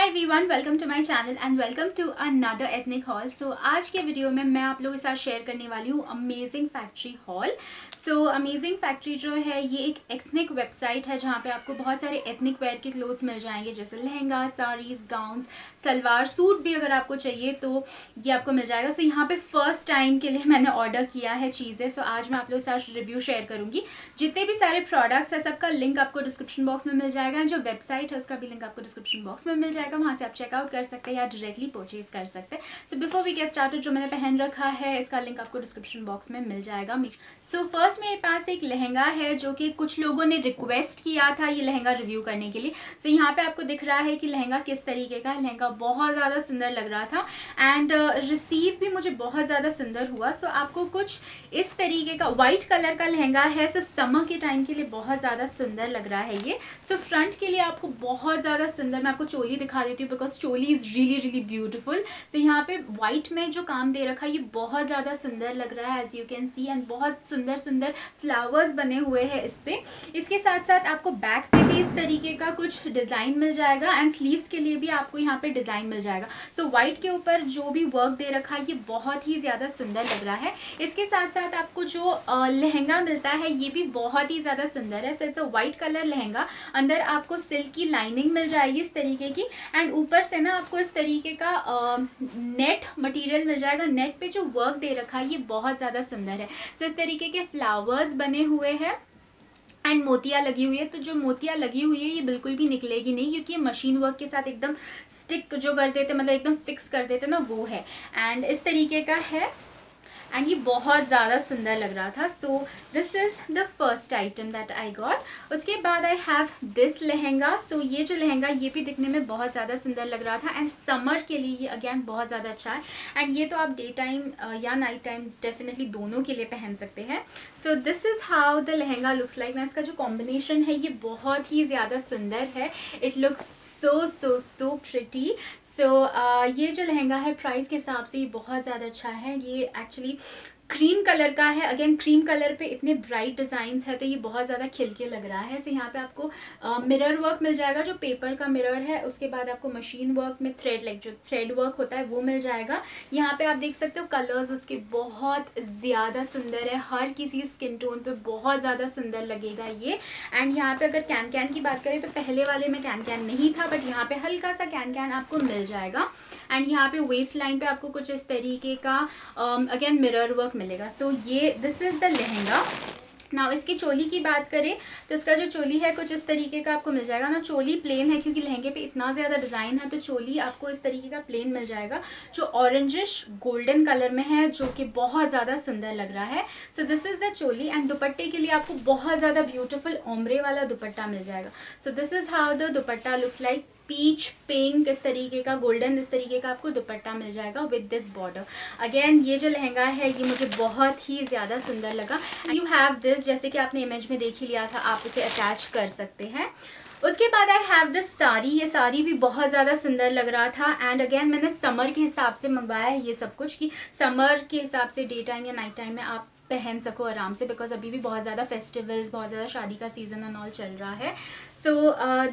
Hi everyone, welcome to my channel and welcome to another ethnic haul. So आज के video में मैं आप लोगों के साथ शेयर करने वाली हूँ amazing factory hall. So amazing factory जो है ये एक एथनिक वेबसाइट है जहाँ पे आपको बहुत सारे एथनिक वेयर के क्लोथ्स मिल जाएंगे, जैसे लहंगा, साड़ीज, गाउन्स, सलवार सूट भी अगर आपको चाहिए तो ये आपको मिल जाएगा। सो यहाँ पे फर्स्ट टाइम के लिए मैंने ऑर्डर किया है चीज़ें। सो आज मैं आप लोगों के साथ रिव्यू शेयर करूँगी। जितने भी सारे प्रोडक्ट्स है सबका लिंक आपको डिस्क्रिप्शन बॉक्स में मिल जाएगा, जो वेबसाइट है उसका भी लिंक आपको डिस्क्रिप्शन बॉक्स में मिल जाएगा। वहाँ से आप चेकआउट कर सकते हैं या डायरेक्टली परचेज कर सकते हैं। So before we get started, जो मैंने पहन रखा है इसका लिंक आपको डिस्क्रिप्शन बॉक्स में मिल जाएगा। सो फर्स्ट मेरे पास एक लहंगा है जो कि कुछ लोगों ने रिक्वेस्ट किया था ये लहंगा रिव्यू करने के लिए। सो यहाँ पे आपको दिख रहा है कि लहंगा किस तरीके का है। लहंगा बहुत ज़्यादा सुंदर लग रहा था एंड रिसीव भी मुझे बहुत ज़्यादा सुंदर हुआ। सो आपको कुछ इस तरीके का वाइट कलर का लहंगा है। सो समर के टाइम के लिए बहुत ज़्यादा सुंदर लग रहा है ये। सो फ्रंट के लिए आपको बहुत ज़्यादा सुंदर, मैं आपको चोली दिखा देती हूँ because choli is really beautiful. So यहाँ पे वाइट में जो काम दे रखा है ये बहुत ज़्यादा सुंदर लग रहा है, as you can see, and बहुत सुंदर फ्लावर्स बने हुए हैं इस पे। इसके साथ साथ आपको बैक पे भी इस तरीके का कुछ डिज़ाइन मिल जाएगा एंड स्लीव्स के लिए भी आपको यहाँ पे डिज़ाइन मिल जाएगा। सो वाइट के ऊपर जो भी वर्क दे रखा है ये बहुत ही ज़्यादा सुंदर लग रहा है। इसके साथ साथ आपको जो लहंगा मिलता है ये भी बहुत ही ज़्यादा सुंदर है। So it's a white colour lehenga, अंदर आपको सिल्क की लाइनिंग मिल जाएगी इस तरीके की, एंड ऊपर से ना आपको इस तरीके का नेट मटेरियल मिल जाएगा। नेट पे जो वर्क दे रखा है ये बहुत ज़्यादा सुंदर है। सो इस तरीके के फ्लावर्स बने हुए हैं एंड मोतियाँ लगी हुई है। तो जो मोतियाँ लगी हुई है ये बिल्कुल भी निकलेगी नहीं, क्योंकि ये मशीन वर्क के साथ एकदम स्टिक जो कर देते, मतलब एकदम फिक्स कर देते ना, वो है। एंड इस तरीके का है एंड ये बहुत ज़्यादा सुंदर लग रहा था। सो this is the first item that I got. उसके बाद आई हैव दिस लहंगा। सो ये जो लहंगा ये भी दिखने में बहुत ज़्यादा सुंदर लग रहा था एंड समर के लिए ये अगेन बहुत ज़्यादा अच्छा है। एंड ये तो आप डे टाइम या नाइट टाइम डेफिनेटली दोनों के लिए पहन सकते हैं। So this is how the lehenga looks like. इसका जो कॉम्बिनेशन है ये बहुत ही ज़्यादा सुंदर है। It looks so pretty। सो ये जो लहंगा है प्राइस के हिसाब से ये बहुत ज़्यादा अच्छा है। ये एक्चुअली क्रीम कलर का है। अगेन क्रीम कलर पे इतने ब्राइट डिज़ाइंस है तो ये बहुत ज़्यादा खिल के लग रहा है। सो यहाँ पे आपको मिरर वर्क मिल जाएगा, जो पेपर का मिरर है। उसके बाद आपको मशीन वर्क में थ्रेड, लाइक जो थ्रेड वर्क होता है वो मिल जाएगा। यहाँ पे आप देख सकते हो कलर्स उसके बहुत ज़्यादा सुंदर है। हर किसी स्किन टोन पे बहुत ज़्यादा सुंदर लगेगा ये। एंड यहाँ पे अगर कैन कैन की बात करें तो पहले वाले में कैन कैन नहीं था, बट यहाँ पे हल्का सा कैन कैन आपको मिल जाएगा। एंड यहाँ पे वेस्ट लाइन पे आपको कुछ इस तरीके का अगेन मिरर वर्क मिलेगा। सो ये दिस इज़ द लहंगा। ना इसकी चोली की बात करें तो इसका जो चोली है कुछ इस तरीके का आपको मिल जाएगा। ना चोली प्लेन है क्योंकि लहंगे पे इतना ज़्यादा डिज़ाइन है, तो चोली आपको इस तरीके का प्लेन मिल जाएगा जो ऑरेंजिश गोल्डन कलर में है, जो कि बहुत ज़्यादा सुंदर लग रहा है। So this is the choli. And दुपट्टे के लिए आपको बहुत ज़्यादा ब्यूटीफुल ओम्ब्रे वाला दुपट्टा मिल जाएगा। So this is how the dupatta looks like. Peach pink इस तरीके का, गोल्डन इस तरीके का आपको दुपट्टा मिल जाएगा विद दिस बॉर्डर। अगेन ये जो लहंगा है ये मुझे बहुत ही ज़्यादा सुंदर लगा। यू हैव दिस, जैसे कि आपने इमेज में देख ही लिया था, आप इसे अटैच कर सकते हैं। उसके बाद आई हैव दिस साड़ी। ये साड़ी भी बहुत ज़्यादा सुंदर लग रहा था एंड अगेन मैंने समर के हिसाब से मंगवाया है ये सब कुछ, कि समर के हिसाब से डे टाइम या नाइट टाइम में आप पहन सको आराम से, बिकॉज अभी भी बहुत ज़्यादा फेस्टिवल्स, बहुत ज़्यादा शादी का सीजन एंड ऑल चल रहा है। So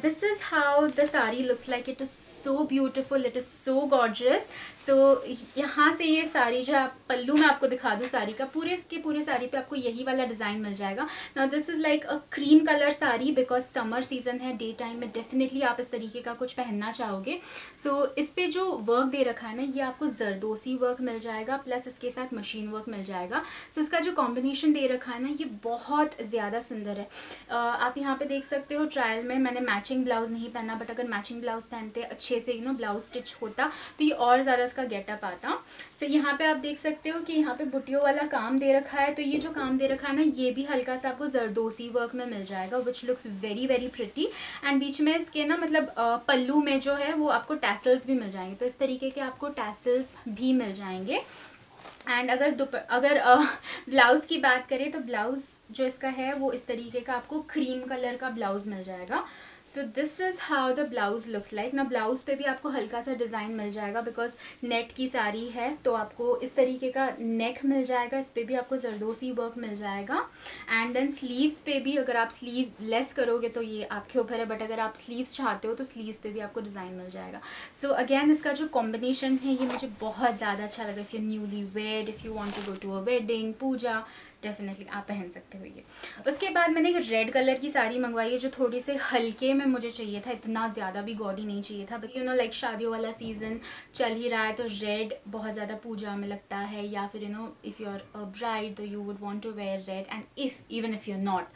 this is how the sari looks like. It is so beautiful, it is so gorgeous. So यहाँ से ये साड़ी जो आप पल्लू में आपको दिखा दूँ साड़ी का, पूरे के पूरे साड़ी पे आपको यही वाला डिज़ाइन मिल जाएगा। Now this is like a cream colour sari, because summer season है, डे टाइम में डेफिनेटली आप इस तरीके का कुछ पहनना चाहोगे। सो इस पे जो वर्क दे रखा है ना ये आपको जरदोसी वर्क मिल जाएगा, प्लस इसके साथ मशीन वर्क मिल जाएगा। सो इसका जो कॉम्बिनेशन दे रखा है ना ये बहुत ज़्यादा सुंदर है। आप यहाँ पे देख सकते हो ट्रायल में मैंने मैचिंग ब्लाउज नहीं पहना, बट अगर मैचिंग ब्लाउज पहनते अच्छे से ब्लाउज स्टिच होता तो ये और ज़्यादा इसका गेटअप आता। सो यहाँ पे आप देख सकते हो कि यहाँ पे बुटियों वाला काम दे रखा है। तो ये जो काम दे रखा है ना ये भी हल्का सा आपको जरदोसी वर्क में मिल जाएगा, which looks very pretty. And बीच में इसके ना मतलब पल्लू में जो है वो आपको टैसल्स भी मिल जाएंगे। तो इस तरीके के आपको टैसल्स भी मिल जाएंगे। एंड अगर ब्लाउज़ की बात करें तो ब्लाउज़ जो इसका है वो इस तरीके का आपको क्रीम कलर का ब्लाउज़ मिल जाएगा। So this is how the blouse looks like ना। ब्लाउज पे भी आपको हल्का सा डिज़ाइन मिल जाएगा बिकॉज नेट की साड़ी है, तो आपको इस तरीके का नेक मिल जाएगा, इस पर भी आपको जरदोसी वर्क मिल जाएगा। एंड देन स्लीव्स पे भी अगर आप स्लीव लेस करोगे तो ये आपके ऊपर है, बट अगर आप स्लीव्स चाहते हो तो स्लीव्स पे भी आपको डिज़ाइन मिल जाएगा। सो अगेन इसका जो कॉम्बिनेशन है ये मुझे बहुत ज़्यादा अच्छा लगा। If you newly wed, if you want to go to a wedding, puja, definitely आप पहन सकते हो ये। उसके बाद मैंने एक रेड कलर की साड़ी मंगवाई है जो थोड़ी से हल्के में मुझे चाहिए था, इतना ज़्यादा भी गॉडी नहीं चाहिए था। बट यू नो लाइक शादियों वाला सीज़न चल ही रहा है तो रेड बहुत ज़्यादा पूजा में लगता है, या फिर you know if you are a bride तो you would want to wear red, and even if you are not,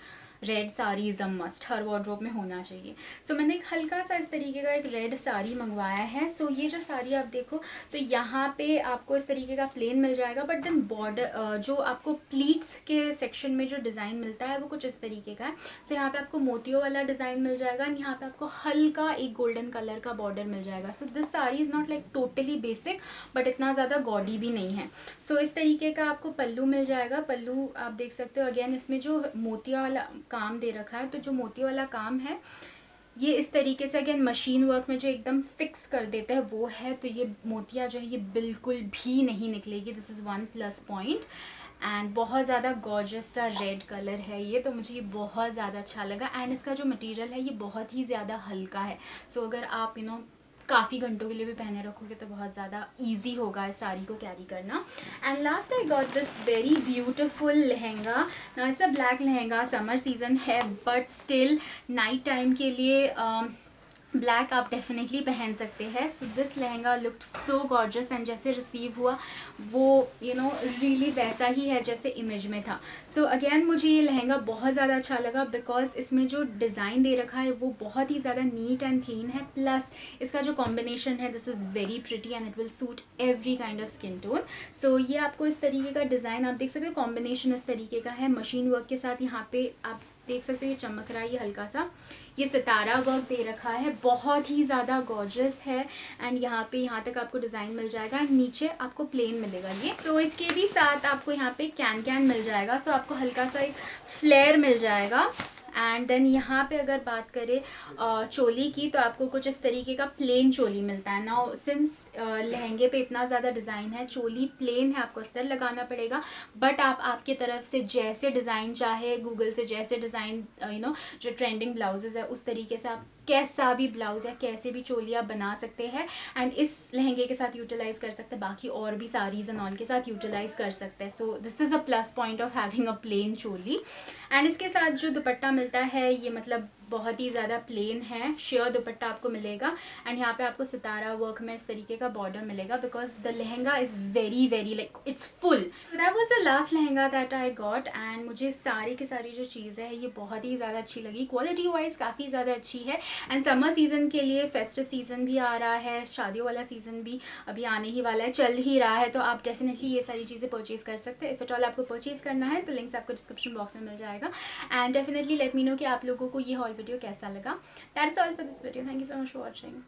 red sari is a must, हर वार्डरोब में होना चाहिए। सो मैंने एक हल्का सा इस तरीके का एक रेड साड़ी मंगवाया है। सो ये जो साड़ी आप देखो तो यहाँ पे आपको इस तरीके का प्लेन मिल जाएगा, बट देन बॉर्डर जो आपको प्लीट्स के सेक्शन में जो डिज़ाइन मिलता है वो कुछ इस तरीके का है। सो यहाँ पे आपको मोतियों वाला डिज़ाइन मिल जाएगा, एंड यहाँ पे आपको हल्का एक गोल्डन कलर का बॉर्डर मिल जाएगा। So this sari is not like totally basic, but इतना ज़्यादा गॉडी भी नहीं है। सो इस तरीके का आपको पल्लू मिल जाएगा। पल्लू आप देख सकते हो, अगेन इसमें जो मोतिया वाला काम दे रखा है, तो जो मोती वाला काम है ये इस तरीके से अगेन मशीन वर्क में जो एकदम फिक्स कर देते हैं वो है, तो ये मोतियाँ जो है ये बिल्कुल भी नहीं निकलेगी। This is one plus point. And बहुत ज़्यादा गॉर्जियस सा रेड कलर है ये, तो मुझे ये बहुत ज़्यादा अच्छा लगा। एंड इसका जो मटेरियल है ये बहुत ही ज़्यादा हल्का है। सो अगर आप काफ़ी घंटों के लिए भी पहने रखोगे तो बहुत ज़्यादा ईजी होगा इस साड़ी को कैरी करना। And last I got this very beautiful lehenga. ना it's a black lehenga, summer season है बट स्टिल नाइट टाइम के लिए ब्लैक आप डेफिनेटली पहन सकते हैं। So this lehenga looked so gorgeous, and जैसे रिसीव हुआ वो रियली वैसा ही है जैसे इमेज में था। सो अगेन मुझे ये लहंगा बहुत ज़्यादा अच्छा लगा बिकॉज इसमें जो डिज़ाइन दे रखा है वो बहुत ही ज़्यादा नीट एंड क्लीन है, प्लस इसका जो कॉम्बिनेशन है this is very pretty and it will suit every kind of skin tone. So ये आपको इस तरीके का डिज़ाइन आप देख सकते हो, कॉम्बिनेशन इस तरीके का है मशीन वर्क के साथ। यहाँ पे आप देख सकते हो ये चमक रहा है, ये हल्का सा ये सितारा वर्क दे रखा है, बहुत ही ज़्यादा गॉर्जियस है। एंड यहाँ तक आपको डिज़ाइन मिल जाएगा, एंड नीचे आपको प्लेन मिलेगा ये। तो इसके भी साथ आपको यहाँ पे कैन मिल जाएगा। सो आपको हल्का सा एक फ्लेयर मिल जाएगा। एंड देन यहाँ पे अगर बात करें चोली की, तो आपको कुछ इस तरीके का प्लेन चोली मिलता है। नाउ सिंस लहंगे पे इतना ज़्यादा डिज़ाइन है, चोली प्लेन है, आपको अस्तर लगाना पड़ेगा। बट आप आपके तरफ से जैसे डिज़ाइन चाहे, गूगल से जैसे डिज़ाइन जो ट्रेंडिंग ब्लाउजेज है उस तरीके से आप कैसा भी ब्लाउज या कैसे भी चोली आप बना सकते हैं, एंड इस लहंगे के साथ यूटिलाइज कर सकते हैं, बाकी और भी साड़ीज एंड ऑल के साथ यूटिलाइज कर सकते हैं। So this is a plus point of having a plain choli. And इसके साथ जो दुपट्टा मिलता है ये मतलब बहुत ही ज़्यादा प्लेन है, शेयर दुपट्टा आपको मिलेगा। एंड यहाँ पे आपको सितारा वर्क में इस तरीके का बॉर्डर मिलेगा because the lehenga is very very like it's full. That was the last lehenga that I got, and मुझे सारी की सारी जो चीज़ें हैं ये बहुत ही ज़्यादा अच्छी लगी, क्वालिटी वाइज काफ़ी ज़्यादा अच्छी है। एंड समर सीज़न के लिए फेस्टिव सीज़न भी आ रहा है, शादियों वाला सीज़न भी अभी आने ही वाला है, चल ही रहा है, तो आप डेफिनेटली ये सारी चीज़ें परचेज़ कर सकते हैं। इफ़ एट ऑल आपको परचेज़ करना है तो लिंक्स आपको डिस्क्रिप्शन बॉक्स में मिल जाएगा। And definitely let me know कि आप लोगों को ये हॉल वीडियो कैसा लगा। That's all for this video, thank you so much for watching.